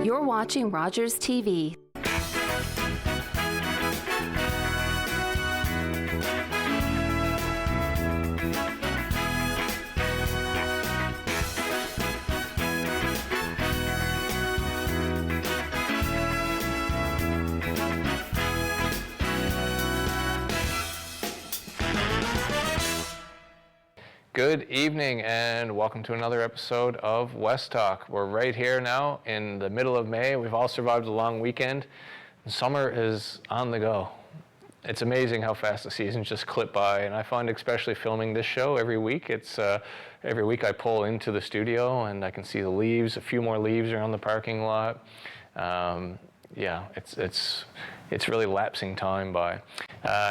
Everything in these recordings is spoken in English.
You're watching Rogers TV. Good evening and welcome to another episode of West Talk. We're right here now in the middle of May. We've all survived a long weekend. Summer is on the go. It's amazing how fast the seasons just clip by, and I find especially filming this show every week, every week I pull into the studio and I can see the leaves, a few more leaves around the parking lot. Yeah, it's really lapsing time by.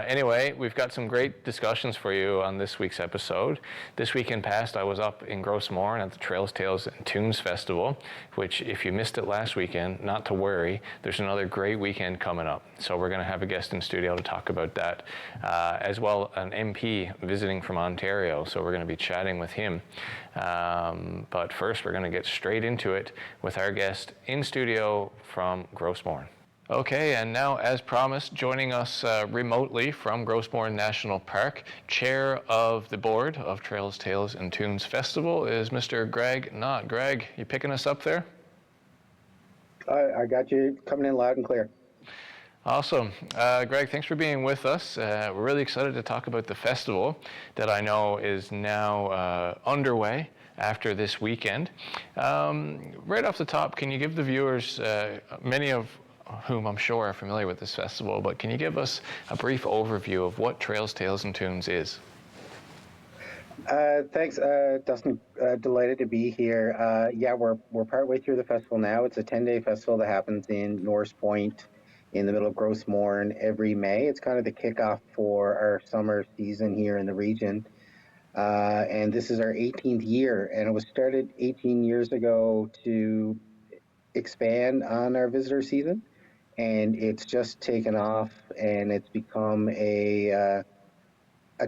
Anyway, we've got some great discussions for you on this week's episode. This weekend past, I was up in Grossmoron at the Trails, Tales, and Tunes Festival, which if you missed it last weekend, not to worry, there's another great weekend coming up. So we're going to have a guest in studio to talk about that, as well an MP visiting from Ontario, so we're going to be chatting with him. But first, we're going to get straight into it with our guest in studio from Grossmoron. Okay, and now, as promised, joining us remotely from Grossmoron National Park, Chair of the Board of Trails, Tales, and Tunes Festival is Mr. Greg Knott. Greg, you picking us up there? I got you coming in loud and clear. Awesome. Greg, thanks for being with us. We're really excited to talk about the festival that I know is now underway after this weekend. Right off the top, can you give the viewers, many of whom I'm sure are familiar with this festival, but can you give us a brief overview of what Trails, Tales, and Tunes is? Thanks, Dustin. Delighted to be here. Yeah, we're partway through the festival now. It's a 10-day festival that happens in Norris Point in the middle of Grossmoron every May. It's kind of the kickoff for our summer season here in the region. And this is our 18th year, and it was started 18 years ago to expand on our visitor season. And it's just taken off, and it's become a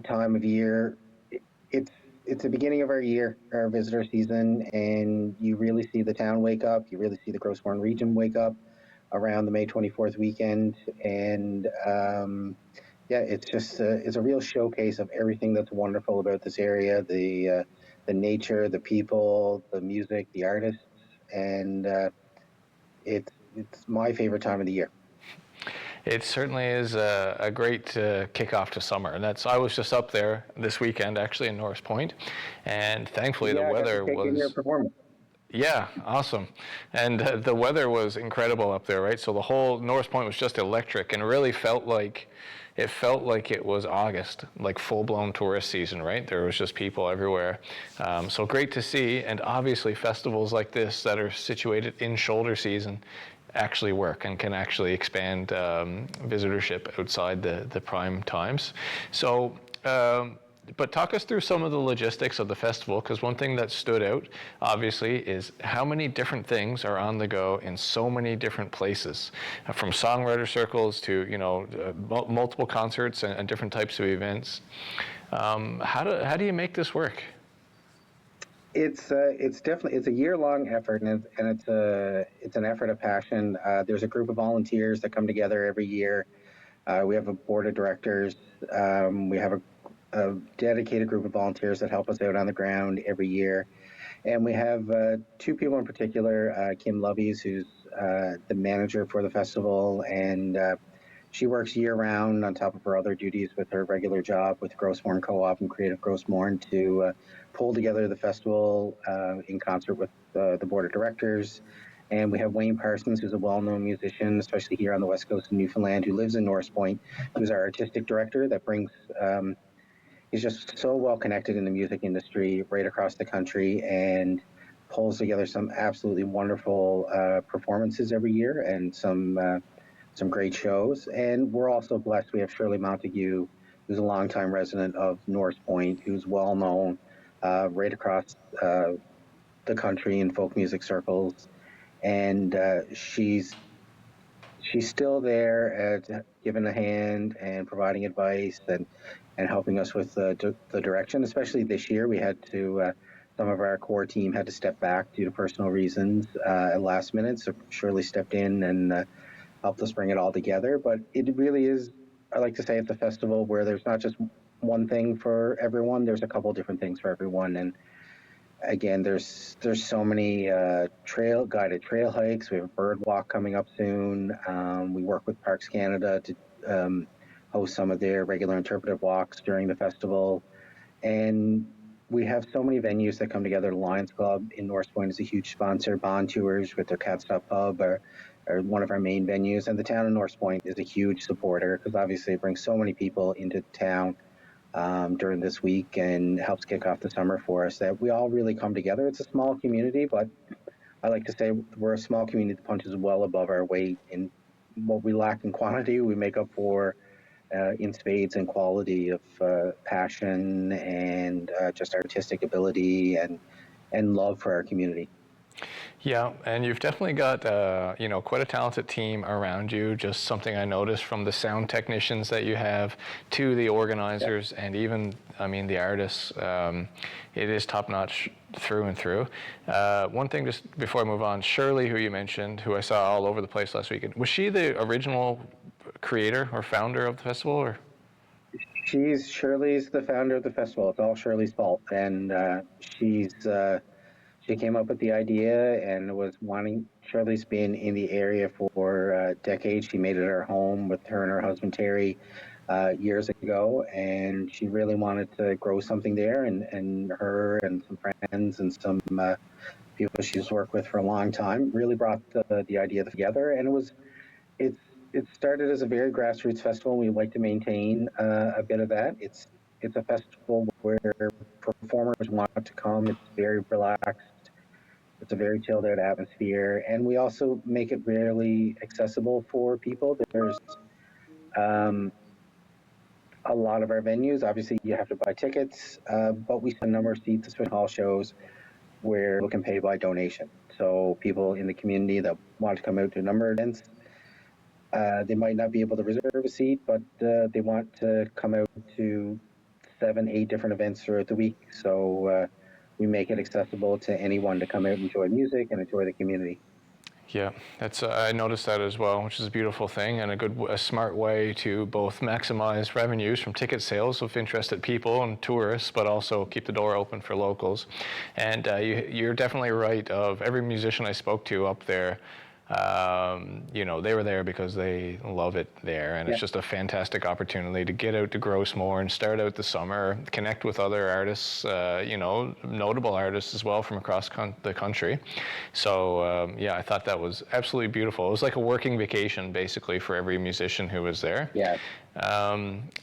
time of year. It's the beginning of our year, our visitor season, and you really see the town wake up. You really see the Grossmoron region wake up around the May 24th weekend, and yeah, it's just it's a real showcase of everything that's wonderful about this area: the nature, the people, the music, the artists, and it's my favorite time of the year. It certainly is a great kickoff to summer, and I was just up there this weekend, actually in Norris Point, and thankfully the weather was. Yeah, awesome, and the weather was incredible up there, right? So the whole Norris Point was just electric, and it really felt like it was August, like full-blown tourist season, right? There was just people everywhere. So great to see, and obviously festivals like this that are situated in shoulder season actually work and can actually expand visitorship outside the prime times. So, but talk us through some of the logistics of the festival, because one thing that stood out, obviously, is how many different things are on the go in so many different places, from songwriter circles to, multiple concerts and different types of events. How do you make this work? It's definitely a year-long effort, and it's an effort of passion. There's a group of volunteers that come together every year. We have a board of directors. We have a dedicated group of volunteers that help us out on the ground every year, and we have two people in particular. Kim Lovies, who's the manager for the festival, and she works year-round on top of her other duties with her regular job with Grossmoron Co-op and Creative Grossmoron to pull together the festival in concert with the board of directors. And we have Wayne Parsons, who's a well-known musician, especially here on the west coast of Newfoundland, who lives in Norris Point, who's our artistic director that brings, he's just so well connected in the music industry right across the country and pulls together some absolutely wonderful performances every year and some great shows. And we're also blessed. We have Shirley Montague, who's a longtime resident of Norris Point, who's well-known right across the country in folk music circles. And she's still there giving a hand and providing advice and helping us with the direction. Especially this year, we had to some of our core team had to step back due to personal reasons at last minute. So Shirley stepped in and helped us bring it all together. But it really is, I like to say, it's a festival where there's not just one thing for everyone. There's a couple different things for everyone. And again, there's so many guided trail hikes. We have a bird walk coming up soon. We work with Parks Canada to host some of their regular interpretive walks during the festival. And we have so many venues that come together. The Lions Club in North Point is a huge sponsor. Bond Tours with their Cat Stop Pub are one of our main venues. And the town of North Point is a huge supporter because obviously it brings so many people into town during this week and helps kick off the summer for us, that we all really come together. It's a small community, but I like to say we're a small community that punches well above our weight. In what we lack in quantity, we make up for in spades and quality of passion and just artistic ability and love for our community. Yeah, and you've definitely got quite a talented team around you. Just something I noticed from the sound technicians that you have to the organizers and even, the artists. It is top notch through and through. One thing just before I move on, Shirley, who you mentioned, who I saw all over the place last weekend, was she the original creator or founder of the festival? Or? Shirley's the founder of the festival. It's all Shirley's fault, and she came up with the idea and was wanting. Shirley's been in the area for decades. She made it her home with her and her husband Terry years ago, and she really wanted to grow something there. And her and some friends and some people she's worked with for a long time really brought the idea together. And it started as a very grassroots festival. We like to maintain a bit of that. It's a festival where performers want to come. It's very relaxed. It's a very chilled out atmosphere, and we also make it really accessible for people. There's a lot of our venues. Obviously, you have to buy tickets, but we send a number of seats to hall shows where people can pay by donation. So people in the community that want to come out to a number of events, they might not be able to reserve a seat, but they want to come out to 7-8 different events throughout the week. So we make it accessible to anyone to come out and enjoy music and enjoy the community. Yeah, that's I noticed that as well, which is a beautiful thing and a smart way to both maximize revenues from ticket sales of interested people and tourists, but also keep the door open for locals. And you're definitely right. Of every musician I spoke to up there, they were there because they love it there, and it's just a fantastic opportunity to get out to Gross Moor and start out the summer, connect with other artists, notable artists as well from across the country. So I thought that was absolutely beautiful. It was like a working vacation basically for every musician who was there. Yeah.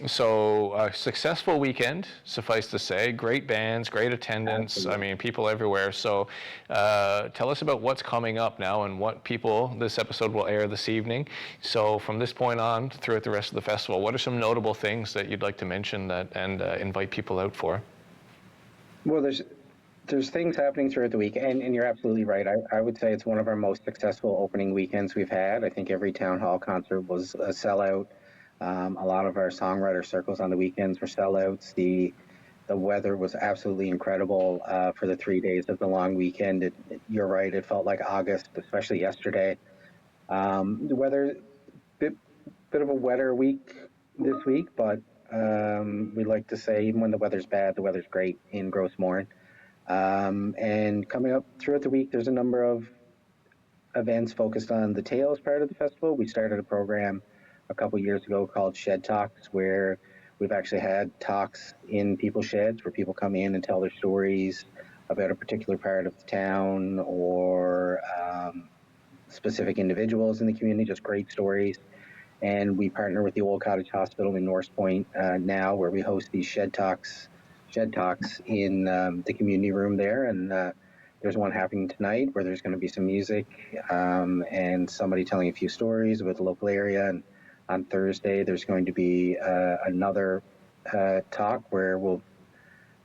So a successful weekend, suffice to say. Great bands, great attendance. Absolutely. People everywhere. So tell us about what's coming up now and what this episode will air this evening. So from this point on, throughout the rest of the festival, what are some notable things that you'd like to mention and invite people out for? Well, there's things happening throughout the week, and you're absolutely right. I would say it's one of our most successful opening weekends we've had. I think every town hall concert was a sellout. A lot of our songwriter circles on the weekends were sellouts. The weather was absolutely incredible for the 3 days of the long weekend. You're right, it felt like August, especially yesterday. The weather, bit of a wetter week this week, but we like to say even when the weather's bad, the weather's great in Gross Moor. And coming up throughout the week, there's a number of events focused on the Tales part of the festival. We started a program a couple years ago called Shed Talks, where we've actually had talks in people's sheds where people come in and tell their stories about a particular part of the town or specific individuals in the community, just great stories. And we partner with the Old Cottage Hospital in North Point now, where we host these Shed Talks in the community room there. And there's one happening tonight where there's going to be some music and somebody telling a few stories about the local area. And on Thursday, there's going to be another talk where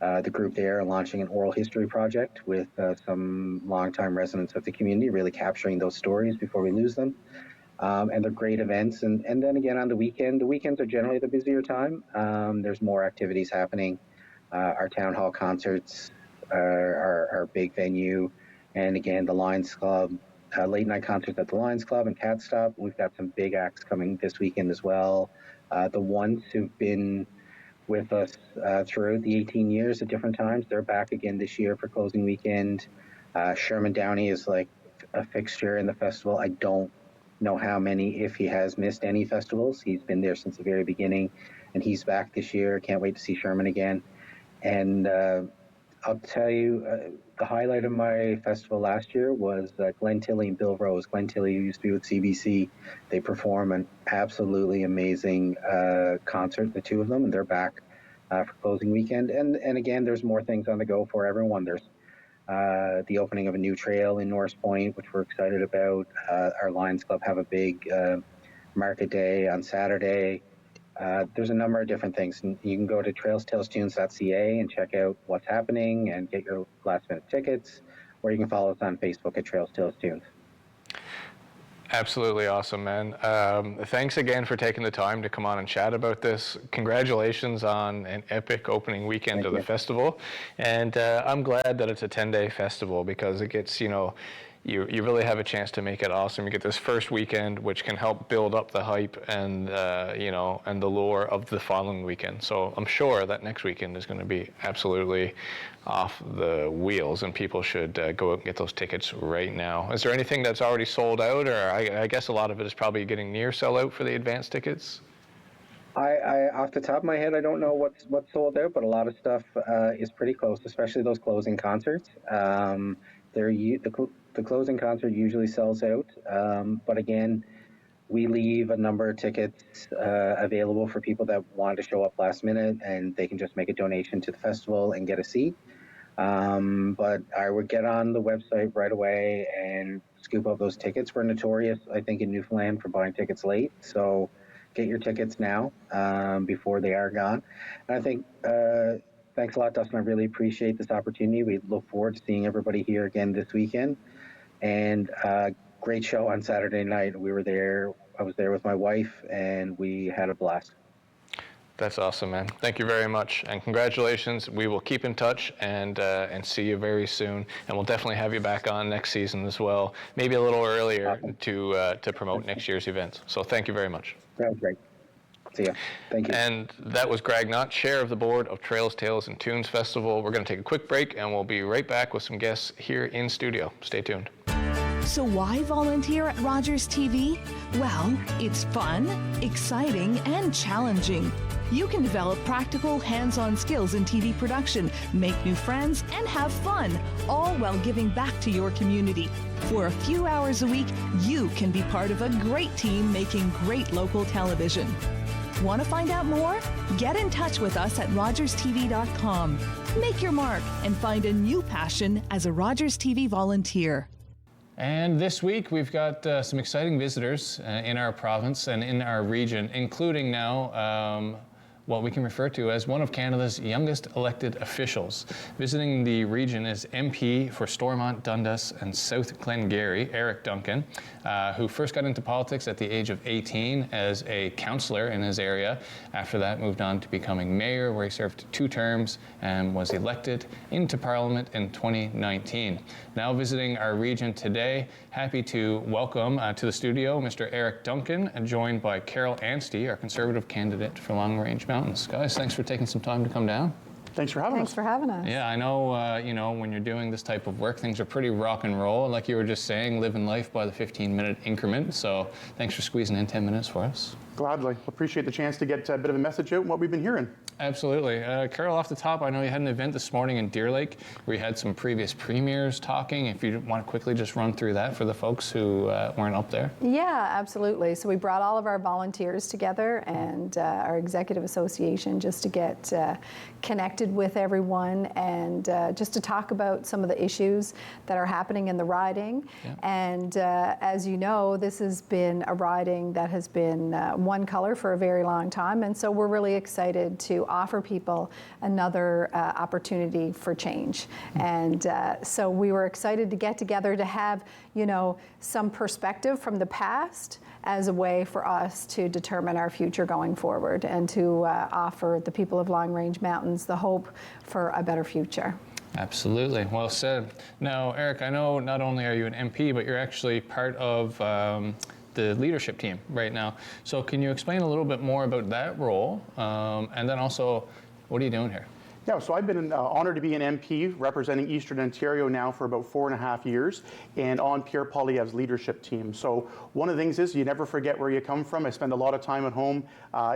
the group there are launching an oral history project with some longtime residents of the community, really capturing those stories before we lose them. And they're great events. And then again on the weekends are generally the busier time. There's more activities happening. Our town hall concerts our big venue. And again, the Lions Club, late night concerts at the Lions Club and Cat Stop. We've got some big acts coming this weekend as well. The ones who've been with us throughout the 18 years at different times, they're back again this year for closing weekend. Sherman Downey is like a fixture in the festival. I don't know how many, if he has missed any festivals. He's been there since the very beginning, and he's back this year. Can't wait to see Sherman again. And I'll tell you, the highlight of my festival last year was Glenn Tilley and Bill Rose. Glenn Tilley used to be with CBC. They perform an absolutely amazing concert, the two of them, and they're back for closing weekend. And again, there's more things on the go for everyone. There's the opening of a new trail in Norris Point, which we're excited about. Our Lions Club have a big market day on Saturday. There's a number of different things. And you can go to trailstalestunes.ca and check out what's happening and get your last minute tickets, or you can follow us on Facebook at Trails Tales Tunes. Absolutely awesome, man. Thanks again for taking the time to come on and chat about this. Congratulations on an epic opening weekend of the festival. And I'm glad that it's a 10-day festival, because it gets, you really have a chance to make it awesome. You get this first weekend, which can help build up the hype and and the lure of the following weekend. So I'm sure that next weekend is going to be absolutely off the wheels, and people should go out and get those tickets right now. Is there anything that's already sold out, or I guess a lot of it is probably getting near sellout for the advance tickets? I off the top of my head, I don't know what's sold out, but a lot of stuff is pretty close, especially those closing concerts. The closing concert usually sells out, but again, we leave a number of tickets available for people that want to show up last minute, and they can just make a donation to the festival and get a seat. But I would get on the website right away and scoop up those tickets. We're notorious, I think, in Newfoundland for buying tickets late, so get your tickets now before they are gone. And I think thanks a lot, Dustin. I really appreciate this opportunity. We look forward to seeing everybody here again this weekend. And great show on Saturday night. We were there. I was there with my wife, and we had a blast. That's awesome, man. Thank you very much, and congratulations. We will keep in touch and see you very soon, and we'll definitely have you back on next season as well, maybe a little earlier Awesome. to promote next year's events. So thank you very much. That was great. See ya. Thank you. And that was Greg Knott, Chair of the Board of Trails, Tales, and Tunes Festival. We're going to take a quick break, and we'll be right back with some guests here in studio. Stay tuned. So why volunteer at Rogers TV? Well, it's fun, exciting, and challenging. You can develop practical, hands-on skills in TV production, make new friends, and have fun, all while giving back to your community. For a few hours a week, you can be part of a great team making great local television. Want to find out more? Get in touch with us at rogerstv.com. Make your mark and find a new passion as a Rogers TV volunteer. And this week we've got some exciting visitors in our province and in our region, including now what we can refer to as one of Canada's youngest elected officials. Visiting the region is MP for Stormont, Dundas, and South Glengarry, Eric Duncan, who first got into politics at the age of 18 as a councillor in his area. After that, moved on to becoming mayor, where he served 2 terms and was elected into Parliament in 2019. Now visiting our region today, happy to welcome to the studio Mr. Eric Duncan, joined by Carol Anstey, our Conservative candidate for Long Range Mountains. Guys, thanks for taking some time to come down. Thanks for having us. Thanks for having us. Yeah, I know, when you're doing this type of work, things are pretty rock and roll. Like you were just saying, living life by the 15-minute increment. So thanks for squeezing in 10 minutes for us. Gladly. Appreciate the chance to get a bit of a message out and what we've been hearing. Absolutely. Carol, off the top, I know you had an event this morning in Deer Lake where you had some previous premiers talking. If you want to quickly just run through that for the folks who weren't up there. Yeah, absolutely. So we brought all of our volunteers together and our executive association just to get connected with everyone and just to talk about some of the issues that are happening in the riding. Yeah. And as you know, this has been a riding that has been one color for a very long time. And so we're really excited to offer people another opportunity for change. And so we were excited to get together to have, some perspective from the past as a way for us to determine our future going forward and to offer the people of Long Range Mountains the hope for a better future. Absolutely. Well said. Now, Eric, I know not only are you an MP, but you're actually part of the leadership team right now. So can you explain a little bit more about that role? And then also, what are you doing here? Yeah, so I've been honored to be an MP representing Eastern Ontario now for about 4.5 years and on Pierre Poilievre's leadership team. So one of the things is you never forget where you come from. I spend a lot of time at home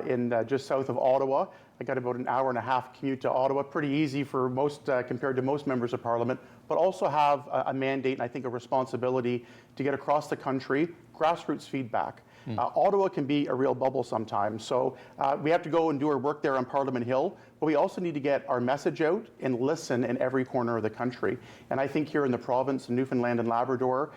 in just south of Ottawa. I got about an hour and a half commute to Ottawa, pretty easy for most compared to most members of Parliament, but also have a mandate and I think a responsibility to get across the country, grassroots feedback. Ottawa can be a real bubble sometimes, so we have to go and do our work there on Parliament Hill, but we also need to get our message out and listen in every corner of the country. And I think here in the province, in Newfoundland and Labrador,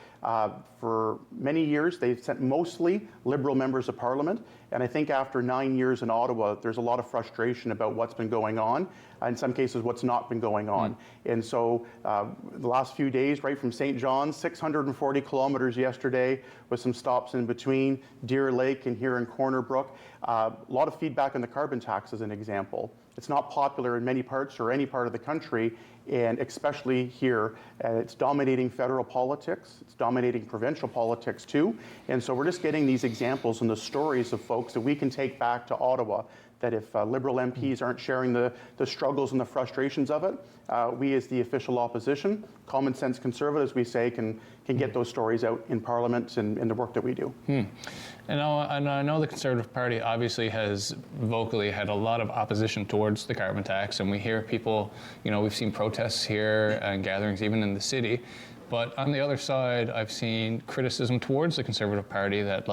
for many years, they've sent mostly Liberal members of Parliament, and I think after 9 years in Ottawa, there's a lot of frustration about what's been going on, in some cases what's not been going on. And so the last few days, right from St. John's, 640 kilometers yesterday, with some stops in between, Deer Lake and here in Corner Brook. A lot of feedback on the carbon tax as an example. It's not popular in many parts or any part of the country, and especially here. It's dominating federal politics. It's dominating provincial politics too. And so we're just getting these examples and the stories of folks that we can take back to Ottawa, that if Liberal MPs aren't sharing the struggles and the frustrations of it, we as the official opposition, common sense conservatives, we say, can get those stories out in Parliament and in the work that we do. And I know the Conservative Party obviously has vocally had a lot of opposition towards the carbon tax, and we hear people, we've seen protests here and gatherings even in the city. But on the other side, I've seen criticism towards the Conservative Party that,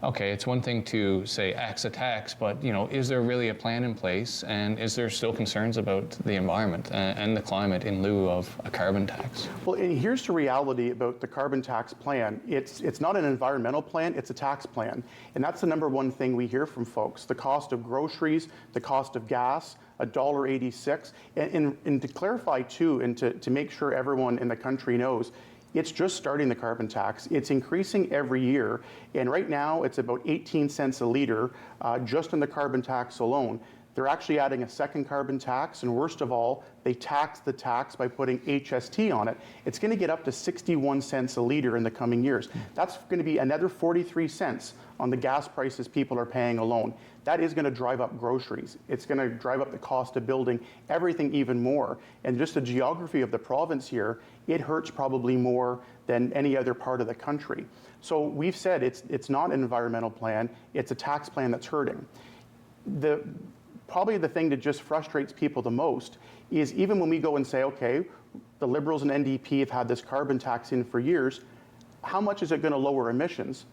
okay, it's one thing to say axe a tax, but is there really a plan in place, and is there still concerns about the environment and the climate in lieu of a carbon tax? Well, and here's the reality about the carbon tax plan. It's not an environmental plan, it's a tax plan. And that's the number one thing we hear from folks. The cost of groceries, the cost of gas, $1.86. And to clarify too, and to make sure everyone in the country knows, it's just starting the carbon tax. It's increasing every year, and right now it's about 18 cents a litre just on the carbon tax alone. They're actually adding a second carbon tax, and worst of all, they tax the tax by putting HST on it. It's going to get up to 61 cents a litre in the coming years. That's going to be another 43 cents on the gas prices people are paying alone. That is going to drive up groceries. It's going to drive up the cost of building everything even more. And just the geography of the province here, it hurts probably more than any other part of the country. So we've said it's not an environmental plan, it's a tax plan that's hurting. Probably the thing that just frustrates people the most is even when we go and say, okay, the Liberals and NDP have had this carbon tax in for years, how much is it going to lower emissions?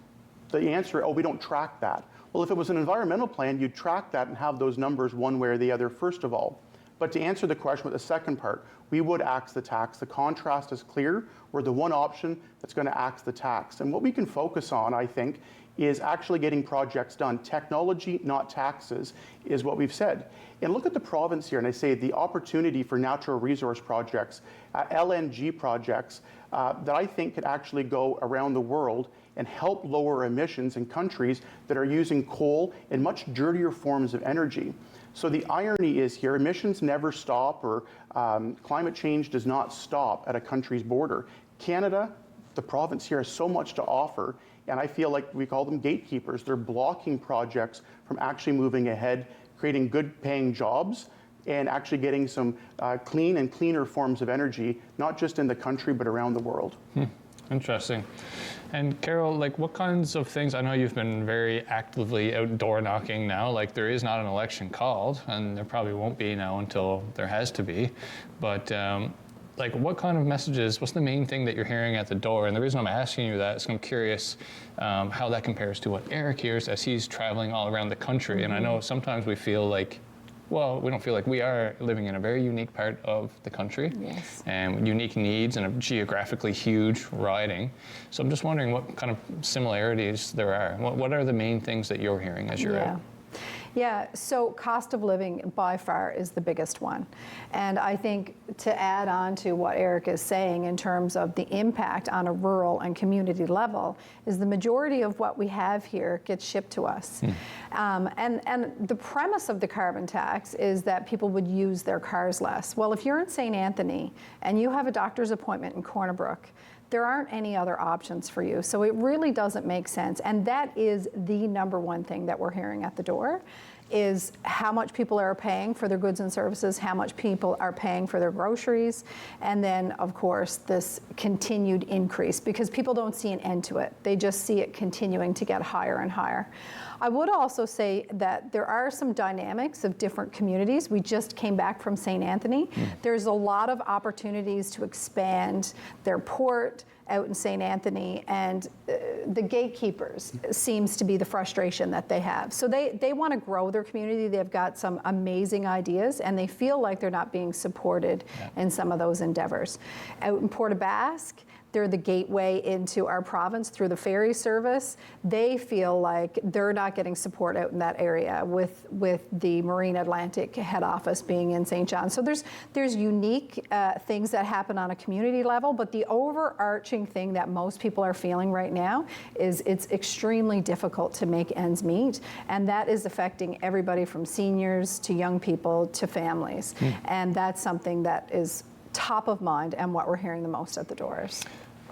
The answer, we don't track that. Well, if it was an environmental plan, you'd track that and have those numbers one way or the other, first of all. But to answer the question with the second part, we would axe the tax. The contrast is clear. We're the one option that's going to axe the tax. And what we can focus on, I think, is actually getting projects done. Technology, not taxes, is what we've said. And look at the province here, and I say the opportunity for natural resource projects, LNG projects, that I think could actually go around the world and help lower emissions in countries that are using coal and much dirtier forms of energy. So the irony is here, emissions never stop, or climate change does not stop at a country's border. Canada, the province here, has so much to offer, and I feel like we call them gatekeepers. They're blocking projects from actually moving ahead, creating good paying jobs, and actually getting some clean and cleaner forms of energy, not just in the country, but around the world. Interesting. And Carol, what kinds of things, I know you've been very actively outdoor knocking now, there is not an election called, and there probably won't be now until there has to be, but what kind of messages, what's the main thing that you're hearing at the door? And the reason I'm asking you that is I'm curious how that compares to what Eric hears as he's traveling all around the country. And I know sometimes we feel we don't feel like we are living in a very unique part of the country. Yes. And unique needs and a geographically huge riding. So I'm just wondering what kind of similarities there are. What are the main things that you're hearing as you're out? Yeah, so cost of living by far is the biggest one. And I think to add on to what Eric is saying in terms of the impact on a rural and community level is the majority of what we have here gets shipped to us. And the premise of the carbon tax is that people would use their cars less. Well, if you're in St. Anthony and you have a doctor's appointment in Corner Brook, there aren't any other options for you. So it really doesn't make sense. And that is the number one thing that we're hearing at the door is how much people are paying for their goods and services, how much people are paying for their groceries, and then, of course, this continued increase because people don't see an end to it. They just see it continuing to get higher and higher. I would also say that there are some dynamics of different communities. We just came back from St. Anthony. There's a lot of opportunities to expand their port out in St. Anthony, and the gatekeepers seems to be the frustration that they have. So they want to grow their community. They've got some amazing ideas, and they feel like they're not being supported in some of those endeavors. Out in Port aux Basques, they're the gateway into our province through the ferry service. They feel like they're not getting support out in that area with the Marine Atlantic head office being in St. John. So there's unique things that happen on a community level, but the overarching thing that most people are feeling right now is it's extremely difficult to make ends meet, and that is affecting everybody from seniors to young people to families. And that's something that is top of mind and what we're hearing the most at the doors.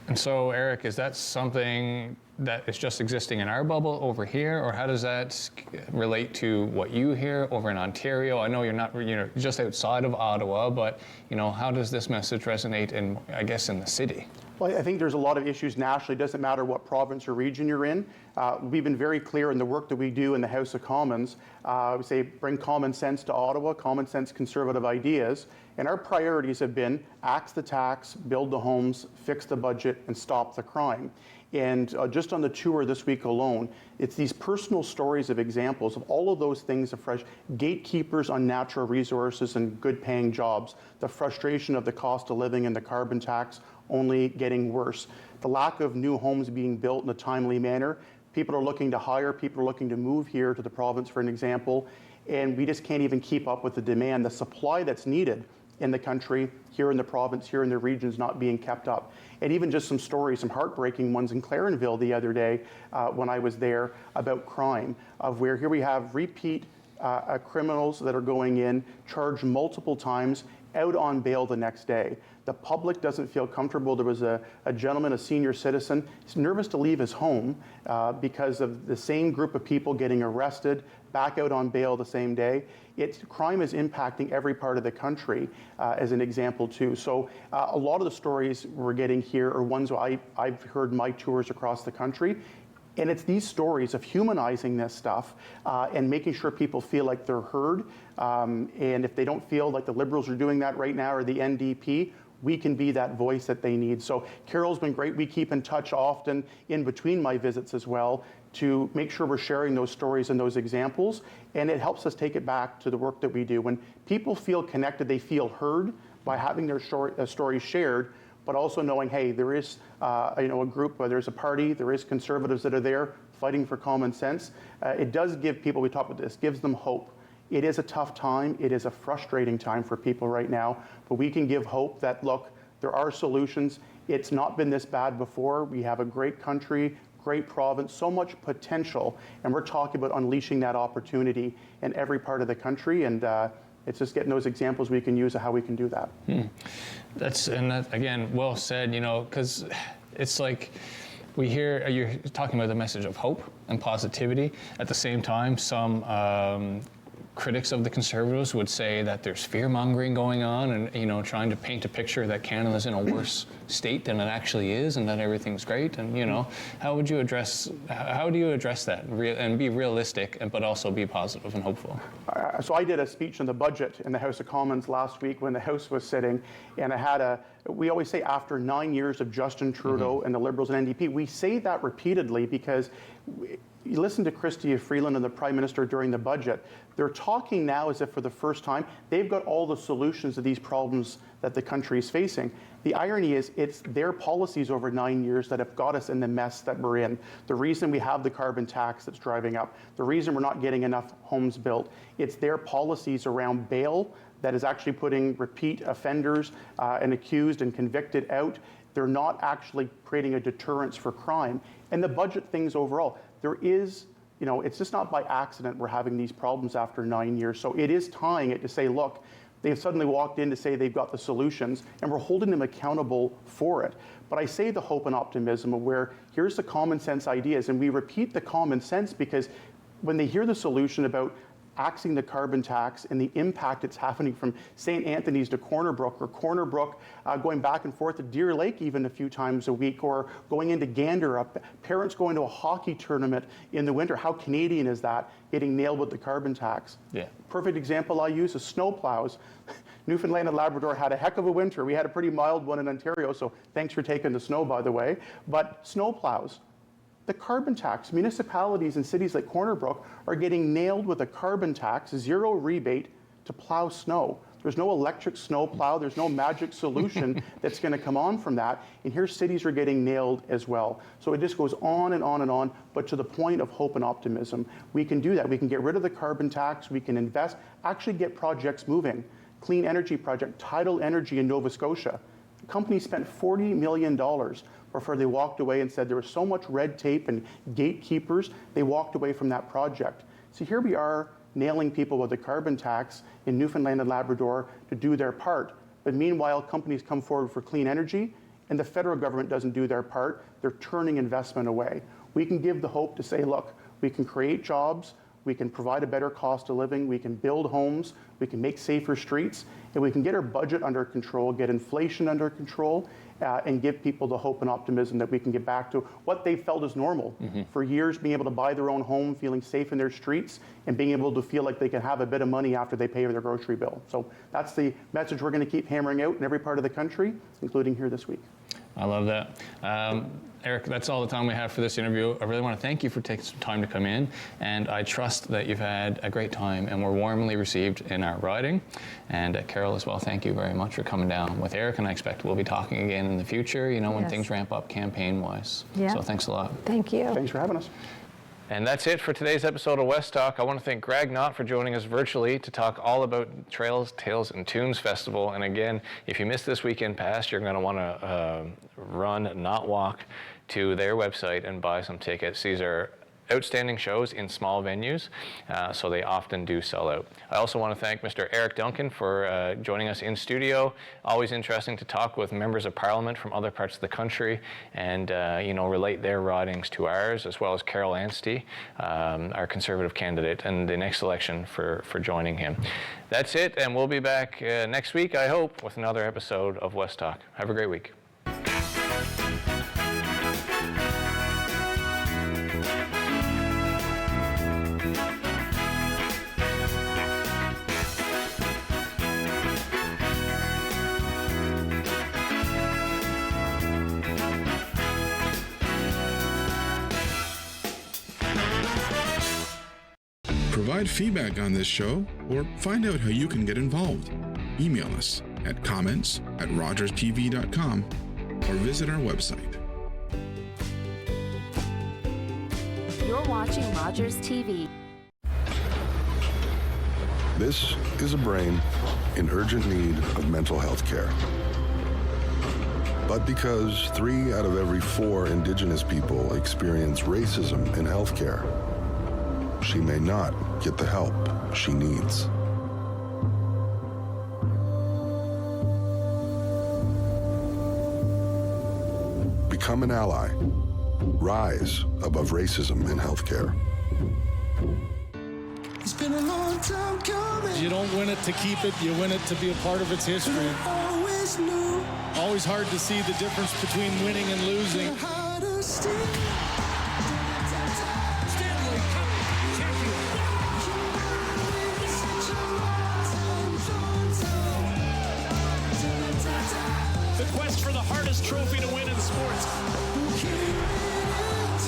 And so, Eric, is that something that is just existing in our bubble over here, or how does that relate to what you hear over in Ontario? I know you're not, just outside of Ottawa, but how does this message resonate in, I guess, in the city? Well, I think there's a lot of issues nationally. It doesn't matter what province or region you're in. We've been very clear in the work that we do in the House of Commons. We say bring common sense to Ottawa, common sense conservative ideas. And our priorities have been axe the tax, build the homes, fix the budget, and stop the crime. And just on the tour this week alone, it's these personal stories of examples of all of those things afresh. Gatekeepers on natural resources and good paying jobs, the frustration of the cost of living and the carbon tax only getting worse, the lack of new homes being built in a timely manner. People are looking to hire, people are looking to move here to the province, for an example, and we just can't even keep up with the demand. The supply that's needed in the country, here in the province, here in the region, is not being kept up. And even just some stories, some heartbreaking ones in Clarenville the other day when I was there about crime, of where here we have repeat criminals that are going in, charged multiple times, out on bail the next day. The public doesn't feel comfortable. There was a gentleman, a senior citizen, he's nervous to leave his home because of the same group of people getting arrested, back out on bail the same day. Crime is impacting every part of the country, as an example too. So a lot of the stories we're getting here are ones I've heard my tours across the country. And it's these stories of humanizing this stuff and making sure people feel like they're heard. And if they don't feel like the Liberals are doing that right now, or the NDP, we can be that voice that they need. So Carol's been great. We keep in touch often in between my visits as well to make sure we're sharing those stories and those examples. And it helps us take it back to the work that we do. When people feel connected, they feel heard by having their stories shared, but also knowing, hey, there is a group, there's a party, there is conservatives that are there fighting for common sense. It does give people, we talk about this, gives them hope. It is a tough time. It is a frustrating time for people right now, but we can give hope that, look, there are solutions. It's not been this bad before. We have a great country, great province, so much potential, and we're talking about unleashing that opportunity in every part of the country, and it's just getting those examples we can use of how we can do that. That, again, well said, because it's like we hear, you're talking about the message of hope and positivity. At the same time, some critics of the Conservatives would say that there's fear-mongering going on and, trying to paint a picture that Canada's in a worse state than it actually is and that everything's great. And, how do you address that and be realistic, but also be positive and hopeful? So I did a speech on the budget in the House of Commons last week when the House was sitting, and I had we always say after 9 years of Justin Trudeau and the Liberals and NDP, we say that repeatedly because you listen to Chrystia Freeland and the Prime Minister during the budget, they're talking now as if for the first time they've got all the solutions to these problems that the country is facing. The irony is it's their policies over 9 years that have got us in the mess that we're in. The reason we have the carbon tax that's driving up, the reason we're not getting enough homes built, it's their policies around bail that is actually putting repeat offenders and accused and convicted out. They're not actually creating a deterrence for crime. And the budget things overall, there is, you know, it's just not by accident we're having these problems after 9 years. So it is tying it to say, look, they've suddenly walked in to say they've got the solutions, and we're holding them accountable for it. But I say the hope and optimism of where here's the common sense ideas, and we repeat the common sense because when they hear the solution about axing the carbon tax and the impact it's happening from St. Anthony's to Corner Brook, or Corner Brook going back and forth to Deer Lake even a few times a week, or going into Gander, parents going to a hockey tournament in the winter. How Canadian is that, getting nailed with the carbon tax? Yeah. Perfect example I use is snow plows. Newfoundland and Labrador had a heck of a winter. We had a pretty mild one in Ontario, so thanks for taking the snow, by the way. But snow plows. The carbon tax, municipalities in cities like Corner Brook are getting nailed with a carbon tax, zero rebate to plow snow. There's no electric snow plow, there's no magic solution that's going to come on from that. And here cities are getting nailed as well. So it just goes on and on and on, but to the point of hope and optimism. We can do that. We can get rid of the carbon tax, we can invest, actually get projects moving. Clean energy project, Tidal Energy in Nova Scotia. The company spent $40 million before they walked away and said there was so much red tape and gatekeepers, they walked away from that project. So here we are nailing people with a carbon tax in Newfoundland and Labrador to do their part. But meanwhile, companies come forward for clean energy and the federal government doesn't do their part. They're turning investment away. We can give the hope to say, look, we can create jobs, we can provide a better cost of living, we can build homes, we can make safer streets, and we can get our budget under control, get inflation under control, and give people the hope and optimism that we can get back to what they felt as normal. For years, being able to buy their own home, feeling safe in their streets, and being able to feel like they can have a bit of money after they pay their grocery bill. So that's the message we're going to keep hammering out in every part of the country, including here this week. I love that. Eric, that's all the time we have for this interview. I really want to thank you for taking some time to come in, and I trust that you've had a great time and were warmly received in our riding. And Carol as well, thank you very much for coming down with Eric, and I expect we'll be talking again in the future, you know, when things ramp up campaign-wise. Yeah. So thanks a lot. Thank you. Thanks for having us. And that's it for today's episode of West Talk. I want to thank Greg Knott for joining us virtually to talk all about Trails, Tales, and Tunes Festival. And again, if you missed this weekend pass, you're going to want to run, not walk, to their website and buy some tickets. These are outstanding shows in small venues, so they often do sell out. I also want to thank Mr. Eric Duncan for joining us in studio. Always interesting to talk with members of Parliament from other parts of the country and you know, relate their ridings to ours, as well as Carol Anstey, our Conservative candidate, and the next election for joining him. That's it, and we'll be back next week, I hope, with another episode of West Talk. Have a great week. Provide feedback on this show or find out how you can get involved. Email us at comments@rogerstv.com or visit our website. You're watching Rogers TV. This is a brain in urgent need of mental health care. But because 3 out of every 4 Indigenous people experience racism in healthcare, she may not get the help she needs. Become an ally. Rise above racism in healthcare. It's been a long time coming. You don't win it to keep it, you win it to be a part of its history. Always knew. Always hard to see the difference between winning and losing. How to stay. The quest for the hardest trophy to win in sports. Here it is.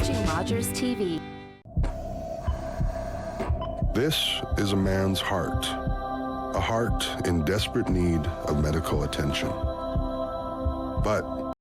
watching Rogers TV. This is a man's heart, a heart in desperate need of medical attention. But